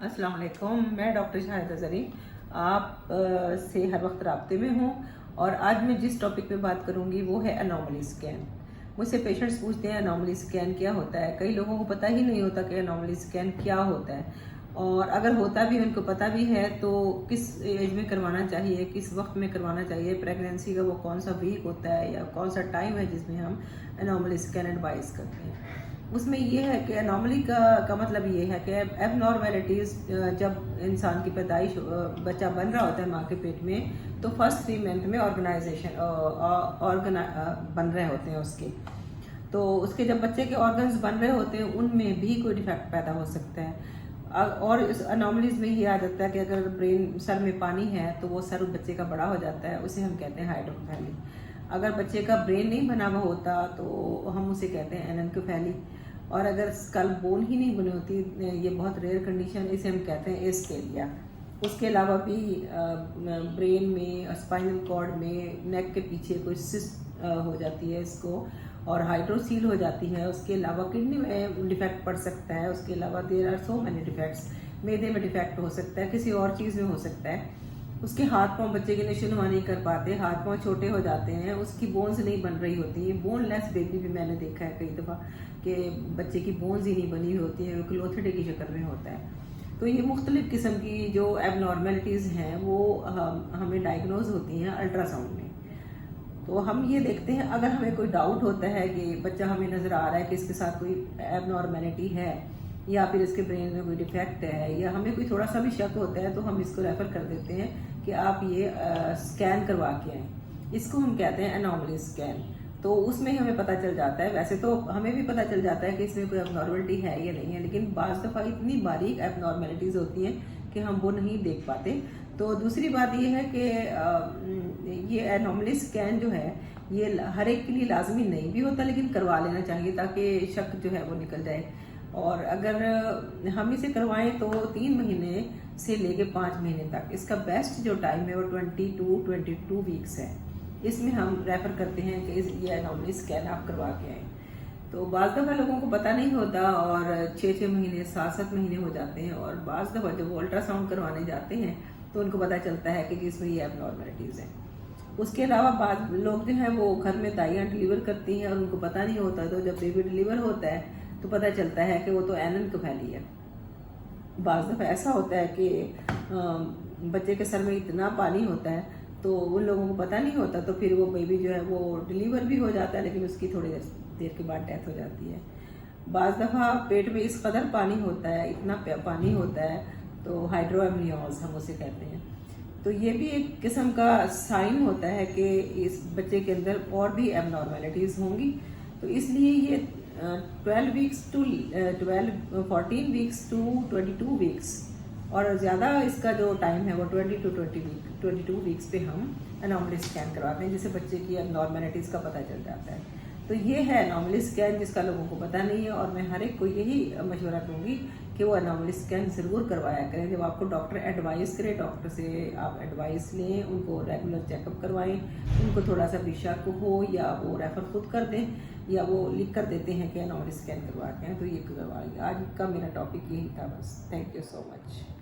अस्सलाम वालेकुम। मैं डॉक्टर शाहिदा ज़रीन आप से हर वक्त राब्ते में हूँ और आज मैं जिस टॉपिक पे बात करूँगी वो है एनॉमली स्कैन। मुझसे पेशेंट्स पूछते हैं एनॉमली स्कैन क्या होता है। कई लोगों को पता ही नहीं होता कि एनॉमली स्कैन क्या होता है, और अगर होता भी उनको पता भी है तो किस एज में करवाना चाहिए, किस वक्त में करवाना चाहिए, प्रेगनेंसी का वो कौन सा वीक होता है या कौन सा टाइम है जिसमें हम एनॉमली स्कैन एडवाइस करते हैं। उसमें ये है कि एनॉमली का मतलब ये है कि एबनॉर्मेलिटीज़ जब इंसान की पैदाइश बच्चा बन रहा होता है माँ के पेट में, तो फर्स्ट 3 मंथ में बन रहे होते हैं उसके। तो उसके जब बच्चे के ऑर्गन्स बन रहे होते हैं उनमें भी कोई डिफेक्ट पैदा हो सकता है। और इस अनोमलीज में ये आ जाता है कि अगर ब्रेन सर में पानी है तो वो सर बच्चे का बड़ा हो जाता है, उसे हम कहते हैं हाइड्रोकेफेली। अगर बच्चे का ब्रेन नहीं बना हुआ होता तो हम उसे कहते हैं एनेनकेफेली। और अगर स्कल बोन ही नहीं बनी होती, ये बहुत रेयर कंडीशन, इसे हम कहते हैं एस्केलिया। उसके अलावा भी ब्रेन में, स्पाइनल कॉर्ड में, नेक के पीछे कोई सिस्ट हो जाती है इसको, और हाइड्रोसील हो जाती है। उसके अलावा किडनी में डिफेक्ट पड़ सकता है। उसके अलावा there are so many defects. मैदे में डिफेक्ट हो सकता है, किसी और चीज़ में हो सकता है। उसके हाथ पांव बच्चे के नशोनुमा नहीं कर पाते, हाथ पांव छोटे हो जाते हैं, उसकी बोन्स नहीं बन रही होती है। बोनलेस बेबी भी मैंने देखा है कई दफ़ा कि बच्चे की बोन्स ही नहीं बनी होती है, क्लोथिडे की शक्ल में होता है। तो ये मुख्तलिफ किस्म की जो एबनॉर्मेलिटीज़ हैं वो हमें डायग्नोज होती हैं अल्ट्रासाउंड में। तो हम ये देखते हैं, अगर हमें कोई डाउट होता है कि बच्चा हमें नज़र आ रहा है कि इसके साथ कोई एबनॉर्मेलिटी है या फिर इसके ब्रेन में कोई डिफेक्ट है, या हमें कोई थोड़ा सा भी शक होता है, तो हम इसको रेफ़र कर देते हैं कि आप ये स्कैन करवा के आएँ। इसको हम कहते हैं एनॉमली स्कैन। तो उसमें हमें पता चल जाता है, वैसे तो हमें भी पता चल जाता है कि इसमें कोई एबनॉर्मलिटी है या नहीं है, लेकिन बाज़ दफ़ा इतनी बारीक एबनॉर्मलिटीज़ होती हैं कि हम वो नहीं देख पाते। तो दूसरी बात ये है कि ये एनॉमली स्कैन जो है ये हर एक के लिए लाजमी नहीं भी होता, लेकिन करवा लेना चाहिए ताकि शक जो है वो निकल जाए। और अगर हम इसे करवाएं तो 3 महीने से लेके 5 महीने तक, इसका बेस्ट जो टाइम है वो 22 वीक्स है। इसमें हम रेफ़र करते हैं कि ये एनॉमली स्कैन आप करवा के आएँ। तो बाज़ दफ़ा लोगों को पता नहीं होता और 6-6 महीने 7-7 महीने हो जाते हैं, और बाज़ दफ़ा जब वो अल्ट्रासाउंड करवाने जाते हैं तो उनको पता चलता है कि इसमें ये एबनॉर्मलिटीज़ हैं। उसके अलावा बाद लोग जो है वो घर में दाइयाँ डिलीवर करती हैं और उनको पता नहीं होता, तो जब बेबी डिलीवर होता है तो पता चलता है कि वो तो एनेनकेफेली है। बाज़ दफ़ा ऐसा होता है कि बच्चे के सर में इतना पानी होता है तो उन लोगों को पता नहीं होता, तो फिर वो बेबी जो है वो डिलीवर भी हो जाता है, लेकिन उसकी थोड़ी देर के बाद डेथ हो जाती है। बाज़ दफ़ा पेट में इस कदर पानी होता है, इतना पानी होता है, तो हाइड्रोएमनियोज हम उसे कहते हैं। तो ये भी एक किस्म का साइन होता है कि इस बच्चे के अंदर और भी एबनॉर्मेलिटीज़ होंगी। तो इसलिए ये 14 वीक्स टू 22 वीक्स, और ज़्यादा इसका जो टाइम है वो 22 वीक्स पे हम एनॉमली स्कैन करवाते हैं, जिससे बच्चे की एबनॉर्मेलिटीज़ का पता चल जाता है। तो ये है एनॉमली स्कैन जिसका लोगों को पता नहीं है, और मैं हर एक को यही मशवरा दूंगी कि वो एनॉमली स्कैन ज़रूर करवाया करें। जब आपको डॉक्टर एडवाइस करे, डॉक्टर से आप एडवाइस लें, उनको रेगुलर चेकअप करवाएं। उनको थोड़ा सा भी शक हो या वो रेफ़र खुद कर दें या वो लिख कर देते हैं कि एनॉमली स्कैन करवा के हैं, तो ये करवा लें। आज का मेरा टॉपिक यही था बस। Thank you so much.